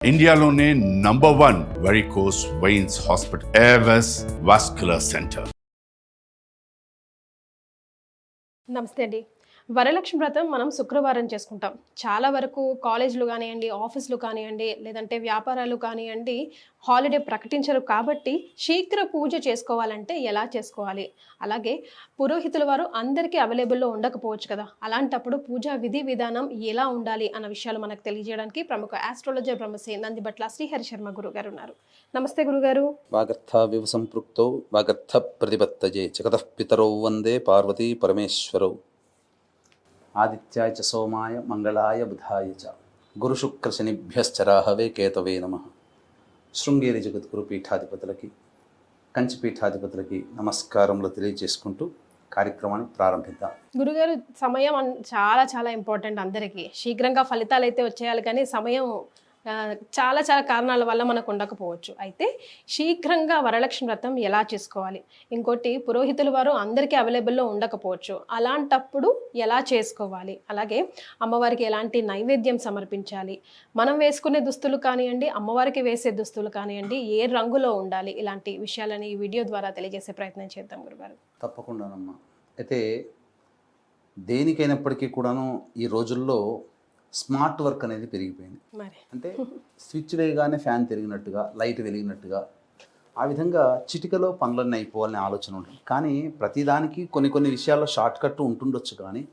ఇండియాలోనే number 1 varicose veins hospital Avis vascular centre. నమస్తే అండి. వరలక్ష్మి వ్రతం మనం శుక్రవారం చేసుకుంటాం. చాలా వరకు కాలేజీలు కానివ్వండి, ఆఫీసులు కానివ్వండి, లేదంటే వ్యాపారాలు కానివ్వండి, హాలిడే ప్రకటించరు కాబట్టి శీఘ్ర పూజ చేసుకోవాలంటే ఎలా చేసుకోవాలి? అలాగే పురోహితుల వారు అందరికీ అవైలబుల్లో ఉండకపోవచ్చు కదా, అలాంటప్పుడు పూజా విధి విధానం ఎలా ఉండాలి అన్న విషయాలు మనకు తెలియజేయడానికి ప్రముఖ ఆస్ట్రాలజర్ బ్రహ్మశ్రీ నందిబట్ల శ్రీహరి శర్మ గురుగారు ఉన్నారు. నమస్తే గురుగారు. వాగర్థ వివ సంపృక్తౌ వాగర్థ ప్రతిపత్తయే జగతః పితరౌ వందే పార్వతీ పరమేశ్వరౌ. ఆదిత్యాయ చ సోమాయ మంగళాయ బుధాయ చ గురుశుక్రశనిభ్యశ్చరాహవే కేతవే నమః. శృంగేరి జగద్గురు పీఠాధిపతులకి, కంచి పీఠాధిపతులకి నమస్కారములు తెలియజేసుకుంటూ కార్యక్రమాన్ని ప్రారంభిద్దాం. గురుగారు, సమయం చాలా చాలా ఇంపార్టెంట్ అందరికీ. శీఘ్రంగా ఫలితాలు అయితే వచ్చేయాలి, కానీ సమయం చాలా చాలా కారణాల వల్ల మనకు ఉండకపోవచ్చు. అయితే శీఘ్రంగా వరలక్ష్మి వ్రతం ఎలా చేసుకోవాలి? ఇంకోటి, పురోహితుల వారు అందరికీ అవైలబుల్లో ఉండకపోవచ్చు, అలాంటప్పుడు ఎలా చేసుకోవాలి? అలాగే అమ్మవారికి ఎలాంటి నైవేద్యం సమర్పించాలి? మనం వేసుకునే దుస్తులు కానివ్వండి, అమ్మవారికి వేసే దుస్తులు కానివ్వండి, ఏ రంగులో ఉండాలి? ఇలాంటి విషయాలని ఈ వీడియో ద్వారా తెలియజేసే ప్రయత్నం చేద్దాం గురుగారు. తప్పకుండానమ్మా. అయితే దేనికైనప్పటికీ కూడాను ఈ రోజుల్లో స్మార్ట్ వర్క్ అనేది పెరిగిపోయింది. అంటే స్విచ్ వేయగానే ఫ్యాన్ తిరిగినట్టుగా, లైట్ వెలిగినట్టుగా, ఆ విధంగా చిటికలో పనులన్నీ అయిపోవాలనే ఆలోచన ఉంటుంది. కానీ ప్రతిదానికి కొన్ని విషయాల్లో షార్ట్ కట్ ఉంటుండొచ్చు, కానీ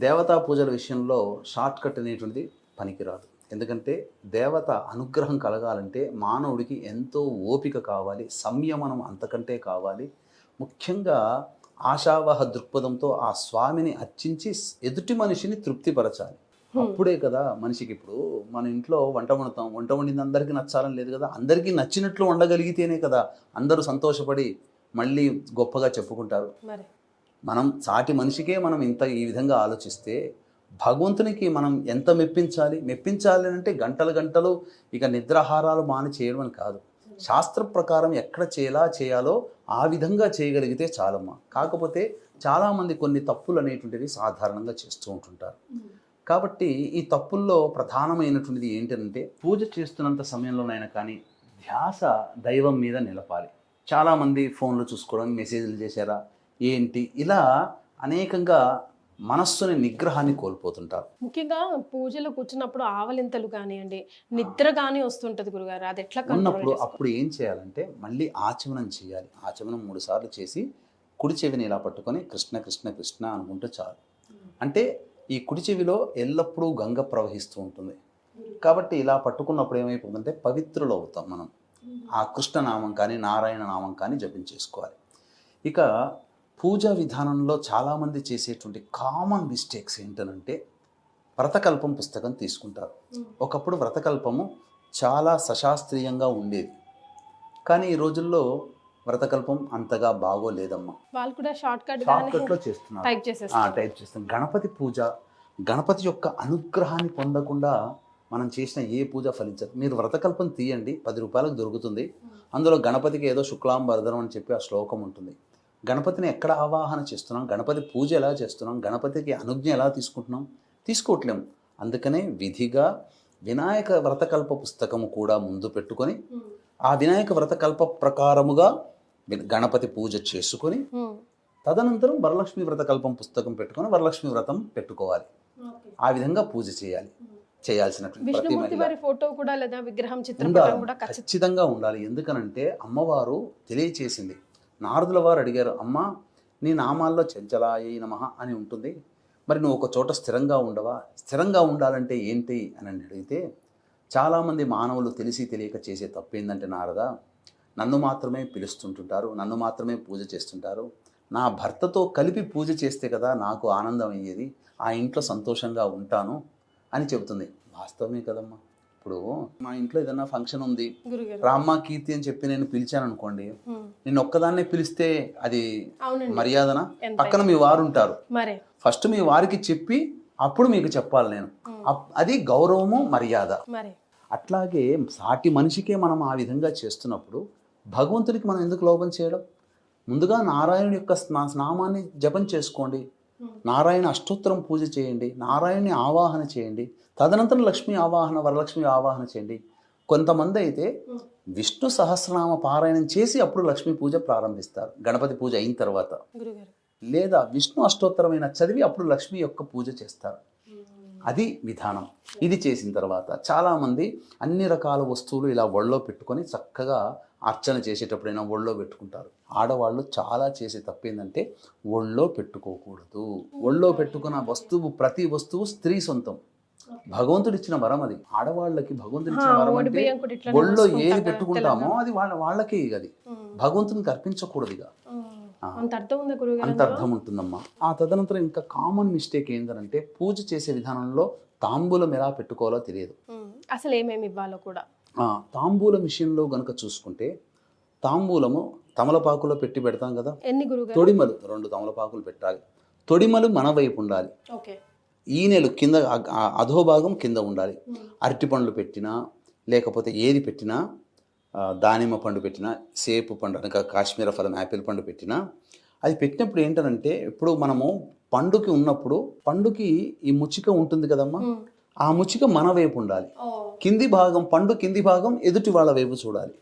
దేవతా పూజల విషయంలో షార్ట్ కట్ అనేటువంటిది పనికిరాదు. ఎందుకంటే దేవత అనుగ్రహం కలగాలంటే మానవుడికి ఎంతో ఓపిక కావాలి, సంయమనం అంతకంటే కావాలి. ముఖ్యంగా ఆశావహ దృక్పథంతో ఆ స్వామిని అర్చించి ఎదుటి మనిషిని తృప్తిపరచాలి. అప్పుడే కదా మనిషికి. ఇప్పుడు మన ఇంట్లో వంట వండుతాం, వంట వండింది అందరికీ నచ్చాలని లేదు కదా, అందరికీ నచ్చినట్లు వండగలిగితేనే కదా అందరూ సంతోషపడి మళ్ళీ గొప్పగా చెప్పుకుంటారు. మనం సాటి మనిషికే మనం ఈ విధంగా ఆలోచిస్తే భగవంతునికి మనం ఎంత మెప్పించాలి అంటే గంటలు ఇక నిద్రాహారాలు మాని చేయడం అని కాదు. శాస్త్ర ప్రకారం ఎక్కడ చేయాలో ఆ విధంగా చేయగలిగితే చాలమ్మా. కాకపోతే చాలామంది కొన్ని తప్పులు అనేటువంటివి సాధారణంగా చేస్తూ ఉంటుంటారు. కాబట్టి ఈ తప్పుల్లో ప్రధానమైనటువంటిది ఏంటంటే, పూజ చేస్తున్నంత సమయంలోనైనా కానీ ధ్యాస దైవం మీద నిలపాలి. చాలామంది ఫోన్లు చూసుకోవడం, మెసేజ్లు చేశారా ఏంటి, ఇలా అనేకంగా మనస్సుని నిగ్రహాన్ని కోల్పోతుంటారు. ముఖ్యంగా పూజలు కూర్చున్నప్పుడు ఆవలింతలు కానివ్వండి, నిద్ర కానీ వస్తుంటుంది గురుగారు, అది ఎట్లా ఉన్నప్పుడు అప్పుడు ఏం చేయాలంటే మళ్ళీ ఆచమనం చేయాలి. ఆచమనం 3 సార్లు చేసి కుడి చెవిని ఇలా పట్టుకొని కృష్ణ కృష్ణ కృష్ణ అనుకుంటే చాలు. అంటే ఈ కుడి చెవిలో ఎల్లప్పుడూ గంగ ప్రవహిస్తూ ఉంటుంది కాబట్టి ఇలా పట్టుకున్నప్పుడు ఏమైపోతుందంటే పవిత్రులు అవుతాం మనం. ఆ కృష్ణనామం కానీ నారాయణ నామం కానీ జపించేసుకోవాలి. ఇక పూజా విధానంలో చాలామంది చేసేటువంటి కామన్ మిస్టేక్స్ ఏంటనంటే, వ్రతకల్పం పుస్తకం తీసుకుంటారు. ఒకప్పుడు వ్రతకల్పము చాలా సశాస్త్రీయంగా ఉండేది, కానీ ఈ రోజుల్లో వ్రతకల్పం అంతగా బాగోలేదమ్మా. వాళ్ళు కూడా షార్ట్ కట్లో చేస్తున్నారు, టైప్ చేస్తాం. గణపతి పూజ, గణపతి యొక్క అనుగ్రహాన్ని పొందకుండా మనం చేసిన ఏ పూజ ఫలించదు. మీరు వ్రతకల్పం తీయండి, 10 రూపాయలకు దొరుకుతుంది. అందులో గణపతికి ఏదో శుక్లాంబరధరం అని చెప్పి ఆ శ్లోకం ఉంటుంది. గణపతిని ఎక్కడ ఆవాహన చేస్తున్నాం, గణపతి పూజ ఎలా చేస్తున్నాం, గణపతికి అనుజ్ఞ ఎలా తీసుకోవట్లేము. అందుకనే విధిగా వినాయక వ్రతకల్ప పుస్తకము కూడా ముందు పెట్టుకొని ఆ వినాయక వ్రతకల్ప ప్రకారముగా గణపతి పూజ చేసుకొని తదనంతరం వరలక్ష్మి వ్రతకల్పం పుస్తకం పెట్టుకొని వరలక్ష్మి వ్రతం పెట్టుకోవాలి. ఆ విధంగా పూజ చేయాల్సినటువంటి ఖచ్చితంగా ఉండాలి. ఎందుకనంటే అమ్మవారు తెలియచేసింది. నారదుల వారు అడిగారు, అమ్మ నీ నామాల్లో చంచలాయ నమః అని ఉంటుంది, మరి నువ్వు ఒక చోట స్థిరంగా ఉండవా? స్థిరంగా ఉండాలంటే ఏంటి అని అడిగితే, చాలామంది మానవులు తెలిసి తెలియక చేసే తప్పు ఏంటంటే, నారద నన్ను మాత్రమే పిలుస్తుంటుంటారు, నన్ను మాత్రమే పూజ చేస్తుంటారు, నా భర్తతో కలిపి పూజ చేస్తే కదా నాకు ఆనందం అయ్యేది, ఆ ఇంట్లో సంతోషంగా ఉంటాను అని చెబుతుంది. వాస్తవమే కదమ్మా. ఇప్పుడు మా ఇంట్లో ఏదైనా ఫంక్షన్ ఉంది, రామ్మ కీర్తి అని చెప్పి నేను పిలిచాను అనుకోండి, నేను ఒక్కదాన్నే పిలిస్తే అది మర్యాదనా? పక్కన మీ వారు ఉంటారు, ఫస్ట్ మీ వారికి చెప్పి అప్పుడు మీకు చెప్పాలి నేను. అది గౌరవము, మర్యాద. అట్లాగే సాటి మనిషికే మనం ఆ విధంగా చేస్తున్నప్పుడు భగవంతుడికి మనం ఎందుకు లోపం చేయడం? ముందుగా నారాయణుడి యొక్క నామాన్ని జపం చేసుకోండి, నారాయణ అష్టోత్తరం పూజ చేయండి, నారాయణని ఆవాహన చేయండి, తదనంతరం లక్ష్మీ ఆవాహన, వరలక్ష్మి ఆవాహన చేయండి. కొంతమంది అయితే విష్ణు సహస్రనామ పారాయణం చేసి అప్పుడు లక్ష్మీ పూజ ప్రారంభిస్తారు గణపతి పూజ అయిన తర్వాత, గురుగారు. లేదా విష్ణు అష్టోత్తరమైన చదివి అప్పుడు లక్ష్మి యొక్క పూజ చేస్తారు. అది విధానం. ఇది చేసిన తర్వాత చాలామంది అన్ని రకాల వస్తువులు ఇలా ఒళ్ళో పెట్టుకొని చక్కగా అర్చన చేసేటప్పుడైనా ఒళ్ళో పెట్టుకుంటారు. ఆడవాళ్ళు చాలా చేసే తప్పేందంటే ఒళ్ళో పెట్టుకోకూడదు. ఒళ్ళో పెట్టుకున్న వస్తువు, ప్రతి వస్తువు స్త్రీ సొంతం, భగవంతుడు ఇచ్చిన వరం అది. ఆడవాళ్ళకి భగవంతుడు ఇచ్చిన వరం అంటే ఒళ్ళో ఏది పెట్టుకుంటామో అది వాళ్ళకే అది, భగవంతునికి అర్పించకూడదు. ఇక అంత అర్థం ఉంది గురుగారు. అంత అర్థం ఉంటుందమ్మా. ఆ తదనంతరం ఇంకా కామన్ మిస్టేక్ ఏంటంటే పూజ చేసే విధానంలో తాంబూలం ఎలా పెట్టుకోవాలో తెలియదు. అసలు ఏమేమి ఇవ్వాలో కూడా. తాంబూలం విషయంలో గనుక చూసుకుంటే తాంబూలము తమలపాకులో పెట్టి పెడతాం కదా. ఎన్ని గురుగారు? తొడిమలు 2 తమలపాకులు పెట్టాలి. తొడిమలు మన వైపు ఉండాలి. ఓకే. ఈనెలు కింద, అధోభాగం కింద ఉండాలి. అరటి పండ్లు పెట్టినా, లేకపోతే ఏది పెట్టినా, దానిమ్మ పండు పెట్టినా, సేపు పండు అనగా కాశ్మీర ఫలం యాపిల్ పండు పెట్టినా, అది పెట్టినప్పుడు ఏంటంటే ఇప్పుడు మనము పండుకి ఉన్నప్పుడు పండుకి ఈ ముచ్చిక ఉంటుంది కదమ్మా, ఆ ముచ్చిక మన వైపు ఉండాలి. కింది భాగం, పండు కింది భాగం ఎదుటి వాళ్ళ వైపు చూడాలి.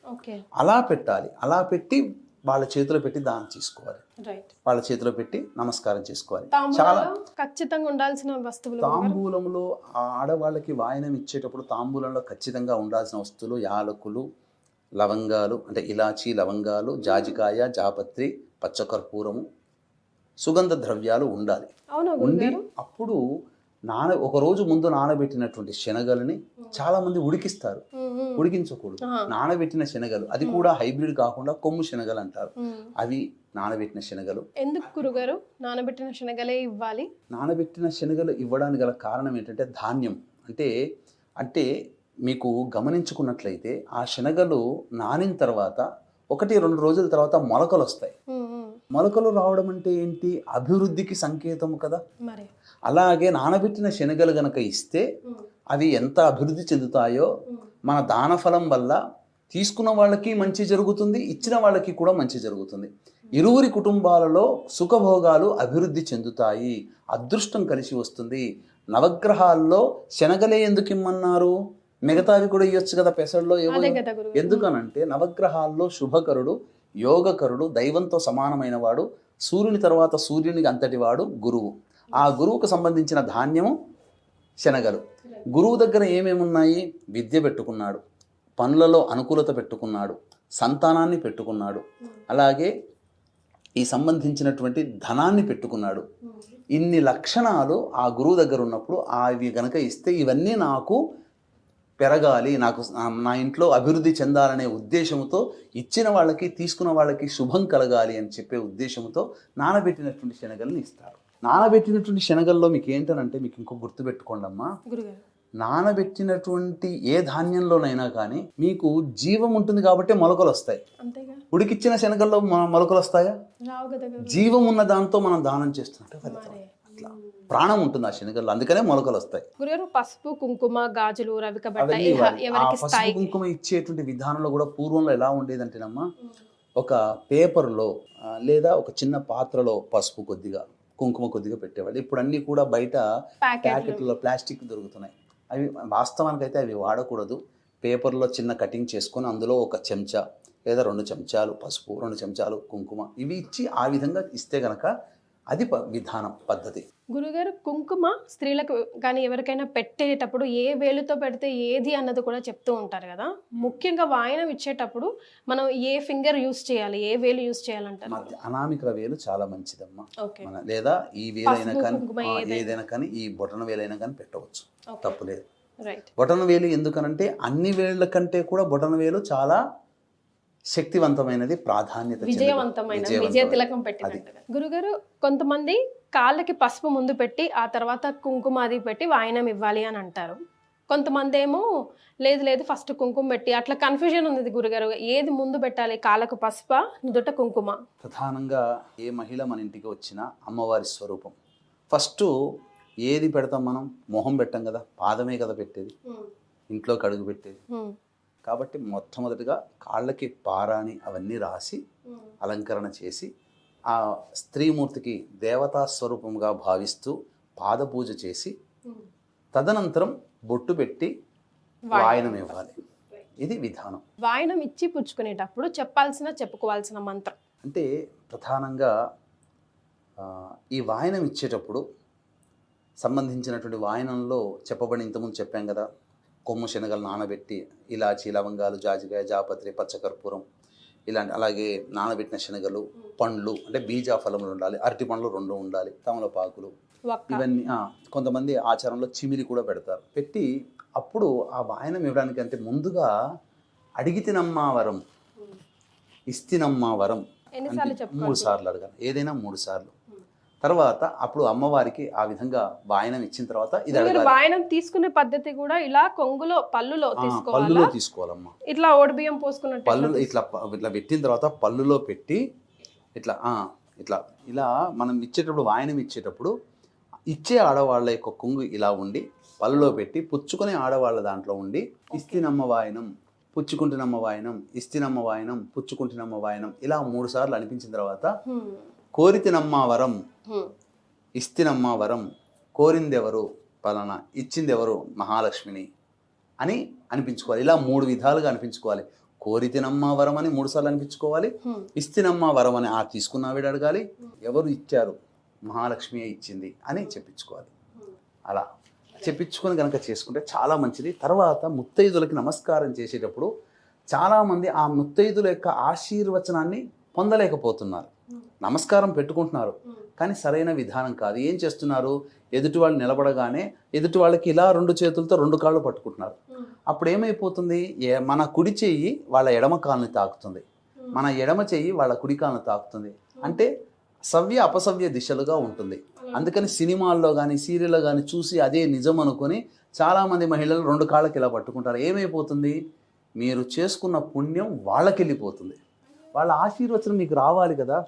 అలా పెట్టాలి. అలా పెట్టి వాళ్ళ చేతిలో పెట్టి దానం చేసుకోవాలి. వాళ్ళ చేతిలో పెట్టి నమస్కారం చేసుకోవాలి. చాలా ఖచ్చితంగా ఉండాల్సిన వస్తువులు తాంబూలంలో, ఆడవాళ్ళకి వాయనం ఇచ్చేటప్పుడు తాంబూలంలో ఖచ్చితంగా ఉండాల్సిన వస్తువులు యాలకులు, లవంగాలు అంటే ఇలాచీ, లవంగాలు, జాజికాయ, జాపత్రి, పచ్చకర్పూరము, సుగంధ ద్రవ్యాలు ఉండాలి. ఉండి అప్పుడు ఒక రోజు ముందు నానబెట్టినటువంటి శనగలని చాలా మంది ఉడికిస్తారు. ఉడికించకూడదు. నానబెట్టిన శనగలు, అది కూడా హైబ్రిడ్ కాకుండా కొమ్ము శనగలు అంటారు, అవి నానబెట్టిన శనగలు. ఎందుకు గురుగారు నానబెట్టిన శనగలే ఇవ్వాలి? నానబెట్టిన శనగలు ఇవ్వడానికి గల కారణం ఏంటంటే ధాన్యం అంటే మీకు గమనించుకున్నట్లయితే ఆ శనగలు నానిన తర్వాత 1-2 రోజుల తర్వాత మొలకలు వస్తాయి. మొలకలు రావడం అంటే ఏంటి? అభివృద్ధికి సంకేతము కదా. అలాగే నానబెట్టిన శనగలు గనక ఇస్తే అవి ఎంత అభివృద్ధి చెందుతాయో మన దాన ఫలం వల్ల తీసుకున్న వాళ్ళకి మంచి జరుగుతుంది, ఇచ్చిన వాళ్ళకి కూడా మంచి జరుగుతుంది. ఇరువురి కుటుంబాలలో సుఖభోగాలు అభివృద్ధి చెందుతాయి, అదృష్టం కలిసి వస్తుంది. నవగ్రహాల్లో శనగలే ఎందుకు ఇమ్మన్నారు? మిగతావి కూడా ఇవ్వచ్చు కదా పెసల్లో. ఎందుకనంటే నవగ్రహాల్లో శుభకరుడు, యోగకరుడు, దైవంతో సమానమైన వాడు, సూర్యుని తర్వాత సూర్యునికి అంతటి వాడు గురువు. ఆ గురువుకు సంబంధించిన ధాన్యము శనగలు. గురువు దగ్గర ఏమేమి ఉన్నాయి? విద్య పెట్టుకున్నాడు, పనులలో అనుకూలత పెట్టుకున్నాడు, సంతానాన్ని పెట్టుకున్నాడు, అలాగే ఈ సంబంధించినటువంటి ధనాన్ని పెట్టుకున్నాడు. ఇన్ని లక్షణాలు ఆ గురువు దగ్గర ఉన్నప్పుడు అవి గనక ఇస్తే ఇవన్నీ నాకు పెరగాలి, నాకు నా ఇంట్లో అభివృద్ధి చెందాలనే ఉద్దేశంతో ఇచ్చిన వాళ్ళకి తీసుకున్న వాళ్ళకి శుభం కలగాలి అని చెప్పే ఉద్దేశంతో నానబెట్టినటువంటి శనగల్ని ఇస్తారు. నానబెట్టినటువంటి శనగల్లో మీకు ఏంటనంటే, మీకు ఇంకో గుర్తుపెట్టుకోండి అమ్మా, నానబెట్టినటువంటి ఏ ధాన్యంలోనైనా కానీ మీకు జీవం ఉంటుంది కాబట్టి మొలకలు వస్తాయి. ఉడికిచ్చిన శనగల్లో మొలకలు వస్తాయా? జీవం ఉన్న దాంతో మనం దానం చేస్తున్నట్టు అట్లా ప్రాణం ఉంటుంది ఆ శనగల్లో, అందుకనే మొలకలు వస్తాయి. పసుపు కుంకుమ గాజులు పసుపు కుంకుమ ఇచ్చేటువంటి విధానంలో కూడా పూర్వంలో ఎలా ఉండేదంటేనమ్మా, ఒక పేపర్లో లేదా ఒక చిన్న పాత్రలో పసుపు కొద్దిగా, కుంకుమ కొద్దిగా పెట్టేవాళ్ళు. ఇప్పుడు అన్నీ కూడా బయట ప్యాకెట్లో ప్లాస్టిక్ దొరుకుతున్నాయి. అవి వాస్తవానికి అయితే అవి వాడకూడదు. పేపర్లో చిన్న కటింగ్ చేసుకొని అందులో 1 చెంచా లేదా 2 చెంచాలు పసుపు, 2 చెంచాలు కుంకుమ ఇవి ఇచ్చి ఆ విధంగా ఇస్తే గనక అది విధానం, పద్ధతి. గురుగారు, కుంకుమ స్త్రీలకు కానీ ఎవరికైనా పెట్టేటప్పుడు ఏ వేలుతో పెడితే ఏది అన్నది కూడా చెప్తూ ఉంటారు కదా. ముఖ్యంగా వాయనం ఇచ్చేటప్పుడు మనం ఏ ఫింగర్ యూస్ చేయాలి, ఏ వేలు యూస్ చేయాలంటారు? అనామిక వేలు చాలా మంచిదమ్మా. లేదా ఈ వేలైనా కానీ ఏదైనా కానీ ఈ బొటన వేలైనా కానీ పెట్టవచ్చు, తప్పులేదు. బొటన వేలు ఎందుకనంటే అన్ని వేళ్ల కంటే కూడా బొటన వేలు చాలా శక్తివంతమైనది, ప్రాధాన్యత, విజయవంతమైన విజయ తిలకం పెట్టినట్టుగా. గురుగారు, కొంతమంది కాళ్ళకి పసుపు ముందు పెట్టి ఆ తర్వాత కుంకుమ అది పెట్టి వాయనం ఇవ్వాలి అని అంటారు. కొంతమంది ఏమో లేదు ఫస్ట్ కుంకుమ పెట్టి, అట్లా కన్ఫ్యూజన్ ఉంది గురుగారు. ఏది ముందు పెట్టాలి, కాళ్ళకు పసుప, నుదుట కుంకుమ? ప్రధానంగా ఏ మహిళ మన ఇంటికి వచ్చినా అమ్మవారి స్వరూపం. ఫస్ట్ ఏది పెడతాం మనం? మొహం పెట్టాం కదా, పాదమే కదా పెట్టేది, ఇంట్లో కడుగు పెట్టేది. కాబట్టి మొట్టమొదటిగా కాళ్ళకి పారాని అవన్నీ రాసి అలంకరణ చేసి ఆ స్త్రీమూర్తికి దేవతా స్వరూపంగా భావిస్తూ పాదపూజ చేసి తదనంతరం బొట్టు పెట్టి వాయనం ఇవ్వాలి. ఇది విధానం. వాయనం ఇచ్చి పుచ్చుకునేటప్పుడు చెప్పుకోవాల్సిన మంత్రం అంటే ప్రధానంగా ఈ వాయనం ఇచ్చేటప్పుడు సంబంధించినటువంటి వాయనంలో చెప్పబడి ఇంతకుముందు చెప్పాం కదా, కొమ్ము శనగలు నానబెట్టి ఇలాచి, లవంగాలు, జాజికాయ, జాపత్రి, పచ్చకర్పూరం ఇలాంటి, అలాగే నానబెట్టిన శనగలు, పండ్లు అంటే బీజాఫలములు ఉండాలి, అరటి పండ్లు 2 ఉండాలి, తమలపాకులు, ఇవన్నీ. కొంతమంది ఆచారంలో చిమిలి కూడా పెడతారు. పెట్టి అప్పుడు ఆ వాయనం ఇవ్వడానికంటే ముందుగా అడిగితినమ్మా వరం, ఇస్తినమ్మా వరం 3 సార్లు అడగాలి, ఏదైనా 3 సార్లు. తర్వాత అప్పుడు అమ్మవారికి ఆ విధంగా వాయనం ఇచ్చిన తర్వాత ఇది అడగాలి. వాయనం తీసుకునే పద్ధతి కూడా ఇలా పళ్ళులో తీసుకోవాలమ్మా. ఇట్లా ఓడిబియ్యం పోసుకున్నట్టు పళ్ళు ఇట్లా పెట్టిన తర్వాత పళ్ళులో పెట్టి ఇట్లా ఇలా మనం ఇచ్చేటప్పుడు, వాయనం ఇచ్చేటప్పుడు ఇచ్చే ఆడవాళ్ళ యొక్క కొంగు ఇలా ఉండి పళ్ళులో పెట్టి, పుచ్చుకునే ఆడవాళ్ళ దాంట్లో ఉండి ఇస్తినమ్మ వాయనం, పుచ్చుకుంటున్నమ్మ వాయనం, ఇస్తినమ్మ వాయనం, పుచ్చుకుంటున్నమ్మ వాయనం ఇలా 3 సార్లు అనిపించిన తర్వాత కోరితినమ్మా వరం, ఇస్తినమ్మా వరం, కోరిందెవరు పలానా, ఇచ్చిందెవరు మహాలక్ష్మిని అని అనిపించుకోవాలి. ఇలా 3 విధాలుగా అనిపించుకోవాలి. కోరితినమ్మా వరం అని 3 సార్లు అనిపించుకోవాలి, ఇస్తినమ్మా వరం అని తీసుకున్నావిడ అడగాలి, ఎవరు ఇచ్చారు మహాలక్ష్మి ఇచ్చింది అని చెప్పించుకోవాలి. అలా చెప్పించుకొని కనుక చేసుకుంటే చాలా మంచిది. తర్వాత ముత్తైదులకి నమస్కారం చేసేటప్పుడు చాలామంది ఆ ముత్తైదుల యొక్క ఆశీర్వచనాన్ని పొందలేకపోతున్నారు. నమస్కారం పెట్టుకుంటున్నారు కానీ సరైన విధానం కాదు. ఏం చేస్తున్నారు, ఎదుటి వాళ్ళు నిలబడగానే ఎదుటి వాళ్ళకి ఇలా 2 చేతులతో 2 కాళ్ళు పట్టుకుంటున్నారు. అప్పుడు ఏమైపోతుంది, మన కుడి చెయ్యి వాళ్ళ ఎడమ కాలుని తాకుతుంది, మన ఎడమ చెయ్యి వాళ్ళ కుడి కాలుని తాకుతుంది. అంటే సవ్య అపసవ్య దిశలుగా ఉంటుంది. అందుకని సినిమాల్లో కానీ సీరియల్లో కానీ చూసి అదే నిజం అనుకొని చాలామంది మహిళలు 2 కాళ్ళకి ఇలా పట్టుకుంటారు. ఏమైపోతుంది, మీరు చేసుకున్న పుణ్యం వాళ్ళకి వెళ్ళిపోతుంది, వాళ్ళ ఆశీర్వచనం మీకు రావాలి కదా.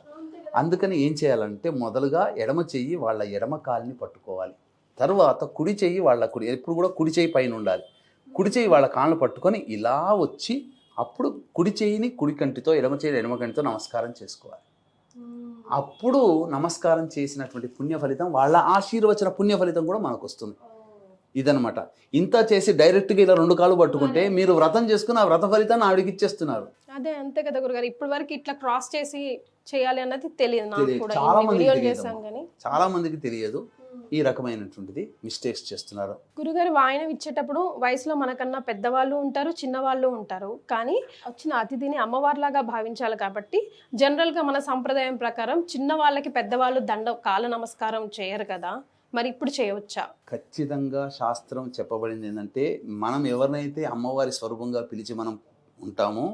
అందుకని ఏం చేయాలంటే మొదలుగా ఎడమ చెయ్యి వాళ్ళ ఎడమ కాలుని పట్టుకోవాలి, తర్వాత కుడి చెయ్యి వాళ్ళ ఎప్పుడు కూడా కుడి చెయ్యి పైన ఉండాలి, కుడి చెయ్యి వాళ్ళ కాళ్ళను పట్టుకొని ఇలా వచ్చి అప్పుడు కుడి చెయ్యిని కుడి కంటితో, ఎడమ చెయ్యి ఎడమ కంటితో నమస్కారం చేసుకోవాలి. అప్పుడు నమస్కారం చేసినటువంటి పుణ్య ఫలితం, వాళ్ళ ఆశీర్వచన పుణ్య ఫలితం కూడా మనకు వస్తుంది. ఇదనమాట. ఇంత చేసి డైరెక్ట్గా ఇలా 2 కాళ్ళు పట్టుకుంటే మీరు వ్రతం చేసుకుని ఆ వ్రత ఫలితాన్ని ఆవిడకి ఇచ్చేస్తున్నారు. అదే అంతే కదా గురుగారు, ఇప్పటి వరకు ఇట్లా క్రాస్ చేసి చేయాలి అన్నది తెలియదు. చాలా మందికి తెలియదు. ఈ రకమైనటువంటిది మిస్టేక్స్ చేస్తున్నారు. గురుగారు వాయనం ఇచ్చేటప్పుడు వయసులో మనకన్నా పెద్దవాళ్ళు ఉంటారు, చిన్నవాళ్ళు ఉంటారు. కానీ వచ్చిన అతిథిని అమ్మవారిలాగా భావించాలి కాబట్టి జనరల్గా మన సంప్రదాయం ప్రకారం చిన్న వాళ్ళకి పెద్దవాళ్ళు కాళ్ళ నమస్కారం చేయరు కదా, మరి ఇప్పుడు చేయవచ్చా? ఖచ్చితంగా శాస్త్రం చెప్పబడింది ఏంటంటే, మనం ఎవరినైతే అమ్మవారి స్వరూపంగా పిలిచి మనం ఉంటామో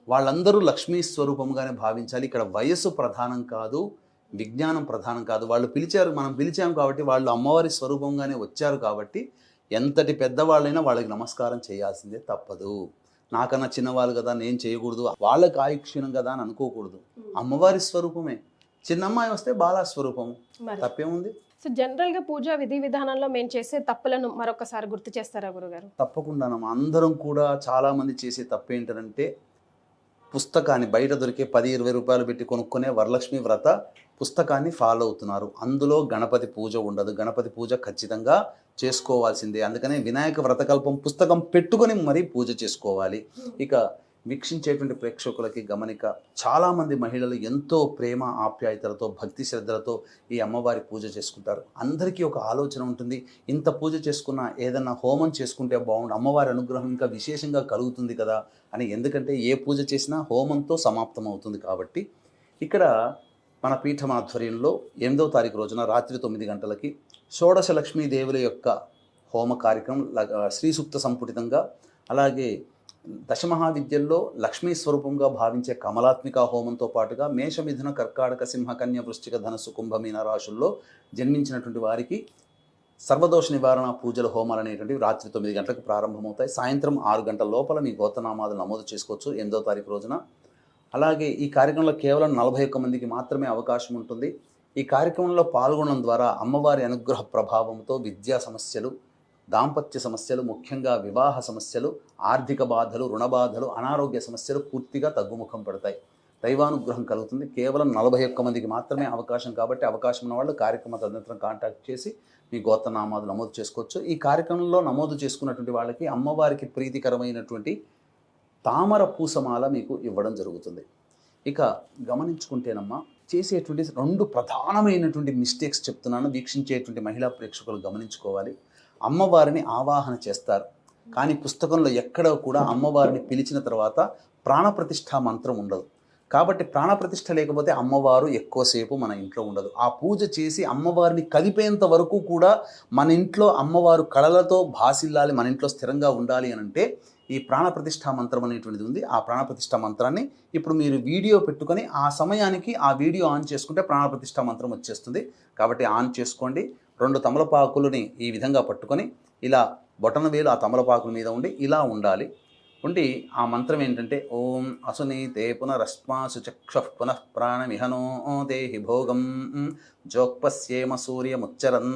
వాళ్ళందరూ లక్ష్మీ స్వరూపంగానే భావించాలి. ఇక్కడ వయస్సు ప్రధానం కాదు, విజ్ఞానం ప్రధానం కాదు. వాళ్ళు పిలిచారు, మనం పిలిచాం కాబట్టి వాళ్ళు అమ్మవారి స్వరూపంగానే వచ్చారు కాబట్టి ఎంతటి పెద్దవాళ్ళైనా వాళ్ళకి నమస్కారం చేయాల్సిందే, తప్పదు. నాకన్నా చిన్నవాళ్ళు కదా నేను చేయకూడదు, వాళ్ళకి ఆయుక్షీణం కదా అని అనుకోకూడదు. అమ్మవారి స్వరూపమే. చిన్నమ్మాయి వస్తే బాలా స్వరూపం, తప్పేముంది? సో జనరల్గా పూజా విధి విధానంలో మేము చేసే తప్పులను మరొకసారి గుర్తు చేస్తారా గురుగారు? తప్పకుండా. అందరం కూడా చాలామంది చేసే తప్పు ఏంటంటే, పుస్తకాన్ని బయట దొరికే 10-20 రూపాయలు పెట్టి కొనుక్కునే వరలక్ష్మి వ్రత పుస్తకాన్ని ఫాలో అవుతున్నారు. అందులో గణపతి పూజ ఉండదు. గణపతి పూజ ఖచ్చితంగా చేసుకోవాల్సిందే. అందుకనే వినాయక వ్రతకల్పం పుస్తకం పెట్టుకొని మరీ పూజ చేసుకోవాలి. ఇక వీక్షించేటువంటి ప్రేక్షకులకి గమనిక, చాలామంది మహిళలు ఎంతో ప్రేమ ఆప్యాయతలతో భక్తి శ్రద్ధలతో ఈ అమ్మవారి పూజ చేసుకుంటారు. అందరికీ ఒక ఆలోచన ఉంటుంది, ఇంత పూజ చేసుకున్నా ఏదన్నా హోమం చేసుకుంటే బాగుండు, అమ్మవారి అనుగ్రహం ఇంకా విశేషంగా కలుగుతుంది కదా అని. ఎందుకంటే ఏ పూజ చేసినా హోమంతో సమాప్తం అవుతుంది కాబట్టి ఇక్కడ మన పీఠం ఆధ్వర్యంలో 8వ తారీఖు రోజున రాత్రి 9 గంటలకి షోడశ లక్ష్మీదేవుల యొక్క హోమ కార్యక్రమం శ్రీ సూక్త సంపుటితంగా, అలాగే దశమహావిద్యల్లో లక్ష్మీ స్వరూపంగా భావించే కమలాత్మిక హోమంతో పాటుగా మేష మిథున కర్కాటక సింహ కన్య వృశ్చిక ధనస్సు కుంభమీన రాశుల్లో జన్మించినటువంటి వారికి సర్వదోష నివారణ పూజల హోమాలు అనేటువంటివి రాత్రి 9 గంటలకు ప్రారంభమవుతాయి. సాయంత్రం 6 గంటల లోపల మీ గోత్రనామాలు నమోదు చేసుకోవచ్చు 8వ తారీఖు రోజున. అలాగే ఈ కార్యక్రమంలో కేవలం 41 మందికి మాత్రమే అవకాశం ఉంటుంది. ఈ కార్యక్రమంలో పాల్గొనడం ద్వారా అమ్మవారి అనుగ్రహ ప్రభావంతో విద్యా సమస్యలు, దాంపత్య సమస్యలు, ముఖ్యంగా వివాహ సమస్యలు, ఆర్థిక బాధలు, రుణ బాధలు, అనారోగ్య సమస్యలు పూర్తిగా తగ్గుముఖం పడతాయి. దైవానుగ్రహం కలుగుతుంది. కేవలం 41 మందికి మాత్రమే అవకాశం కాబట్టి అవకాశం ఉన్న వాళ్ళు కార్యక్రమ తదనంతరం కాంటాక్ట్ చేసి మీ గోత్రనామాలు నమోదు చేసుకోవచ్చు. ఈ కార్యక్రమంలో నమోదు చేసుకున్నటువంటి వాళ్ళకి అమ్మవారికి ప్రీతికరమైనటువంటి తామర పూసమాల మీకు ఇవ్వడం జరుగుతుంది. ఇక గమనించుకుంటేనమ్మా, చేసేటువంటి 2 ప్రధానమైనటువంటి మిస్టేక్స్ చెప్తున్నాను, వీక్షించేటువంటి మహిళా ప్రేక్షకులు గమనించుకోవాలి. అమ్మవారిని ఆవాహన చేస్తారు, కానీ పుస్తకంలో ఎక్కడ కూడా అమ్మవారిని పిలిచిన తర్వాత ప్రాణప్రతిష్ఠ మంత్రం ఉండదు. కాబట్టి ప్రాణప్రతిష్ఠ లేకపోతే అమ్మవారు ఎక్కువసేపు మన ఇంట్లో ఉండదు. ఆ పూజ చేసి అమ్మవారిని కదిపేంత వరకు కూడా మన ఇంట్లో అమ్మవారు కళలతో భాసిల్లాలి, మన ఇంట్లో స్థిరంగా ఉండాలి అని అంటే ఈ ప్రాణప్రతిష్ఠ మంత్రం అనేటువంటిది ఉంది. ఆ ప్రాణప్రతిష్ఠ మంత్రాన్ని ఇప్పుడు మీరు వీడియో పెట్టుకొని ఆ సమయానికి ఆ వీడియో ఆన్ చేసుకుంటే ప్రాణప్రతిష్ఠ మంత్రం వచ్చేస్తుంది. కాబట్టి ఆన్ చేసుకోండి. 2 తమలపాకులని ఈ విధంగా పట్టుకొని ఇలా బొటన వేలు ఆ తమలపాకుల మీద ఉండి ఇలా ఉండాలి. ఉండి ఆ మంత్రం ఏంటంటే ఓం అసునీతే పునరస్మాసు చక్షుః పునః ప్రాణమిహనో దేహి భోగం జోక్పస్యేమ సూర్యముచ్చరన్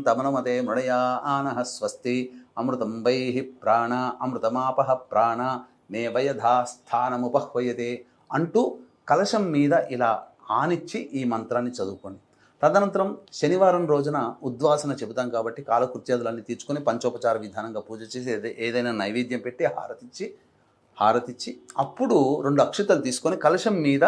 తమనమతే మృడయానః స్వస్తి అమృతం వైహి ప్రాణ అమృతమాపహ ప్రాణ నేవయధా స్థానముపహ్వయతే అంటూ కలశం మీద ఇలా ఆనిచ్చి ఈ మంత్రాన్ని చదువుకోండి. తదనంతరం శనివారం రోజున ఉద్వాసన చెబుతాం కాబట్టి కాలకృత్యాదులన్నీ తీర్చుకొని పంచోపచార విధానంగా పూజ చేసి ఏదైనా నైవేద్యం పెట్టి హారతిచ్చి అప్పుడు 2 అక్షతలు తీసుకొని కలశం మీద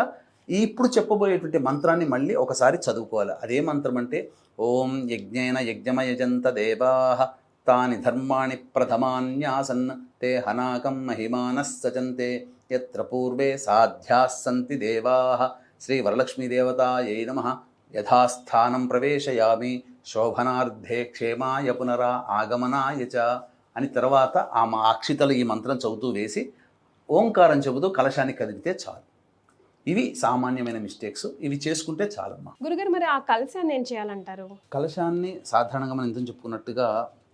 ఇప్పుడు చెప్పబోయేటువంటి మంత్రాన్ని మళ్ళీ ఒకసారి చదువుకోవాలి. అదే మంత్రం అంటే ఓం యజ్ఞేన యజ్ఞమయజంత దేవాః తాని ధర్మాణి ప్రథమాన్యాసన్ తే హనాకం మహిమానః సజంతే యత్ర పూర్వే సాధ్యాః సంతి దేవాః శ్రీ వరలక్ష్మీదేవతాయై నమః యథాస్థానం ప్రవేశయామి శోభనార్థే క్షేమాయ పునరా ఆగమనాయ చ అని తర్వాత ఆ అక్షితలు ఈ మంత్రం చదువుతూ వేసి ఓంకారం చెబుతూ కలశాన్ని కదిపితే చాలు. ఇవి సామాన్యమైన మిస్టేక్స్, ఇవి చేసుకుంటే చాలమ్మా. గురుగారు, మరి ఆ కలశాన్ని ఏం చేయాలంటారు? కలశాన్ని సాధారణంగా మనం ఇంత చెప్పుకున్నట్టుగా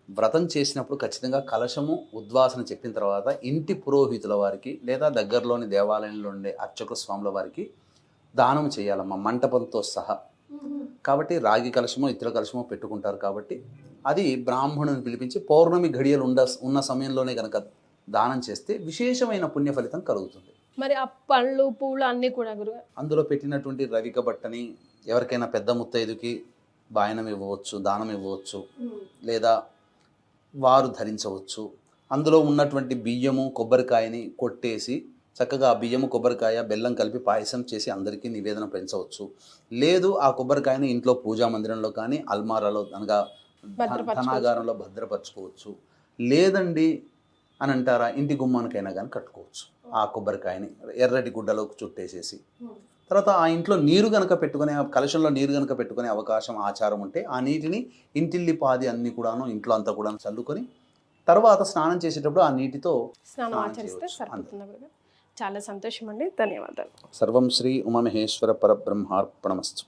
వ్రతం చేసినప్పుడు ఖచ్చితంగా కలశము ఉద్వాసన చెప్పిన తర్వాత ఇంటి పురోహితుల వారికి లేదా దగ్గరలోని దేవాలయంలో ఉండే అర్చక స్వాముల వారికి దానం చేయాలమ్మా, మంటపంతో సహా. కాబట్టి రాగి కలశమో ఇతర కలశమో పెట్టుకుంటారు కాబట్టి అది బ్రాహ్మణుని పిలిపించి పౌర్ణమి ఘడియలు ఉన్న సమయంలోనే కనుక దానం చేస్తే విశేషమైన పుణ్య ఫలితం కలుగుతుంది. మరి ఆ పళ్ళు పూలు అన్నీ కూడా గురుగారు అందులో పెట్టినటువంటి రవిక బట్టని ఎవరికైనా పెద్ద ముత్తైదుకి బాయనం ఇవ్వవచ్చు, దానం ఇవ్వవచ్చు, లేదా వారు ధరించవచ్చు. అందులో ఉన్నటువంటి బియ్యము కొబ్బరికాయని కొట్టేసి చక్కగా ఆ బియ్యము కొబ్బరికాయ బెల్లం కలిపి పాయసం చేసి అందరికీ నివేదన పెంచవచ్చు. లేదు ఆ కొబ్బరికాయని ఇంట్లో పూజా మందిరంలో కానీ అల్మారాలో అనగా ధనాగారంలో భద్రపరచుకోవచ్చు. లేదండి అని అంటారా, ఇంటి గుమ్మానికైనా కానీ కట్టుకోవచ్చు. ఆ కొబ్బరికాయని ఎర్రటి గుడ్డలోకి చుట్టేసేసి తర్వాత ఆ ఇంట్లో నీరు కనుక పెట్టుకునే కలశంలో నీరు కనుక పెట్టుకునే అవకాశం ఆచారం ఉంటే ఆ నీటిని ఇంటిల్లి పాది అన్ని కూడాను ఇంట్లో అంతా కూడా చల్లుకొని తర్వాత స్నానం చేసేటప్పుడు ఆ నీటితో స్నానం ఆచరిస్తే సరిపోతుంది. చాలా సంతోషం అండి, ధన్యవాదాలు. సర్వం శ్రీ ఉమామహేశ్వర పరబ్రహ్మార్పణమస్తు.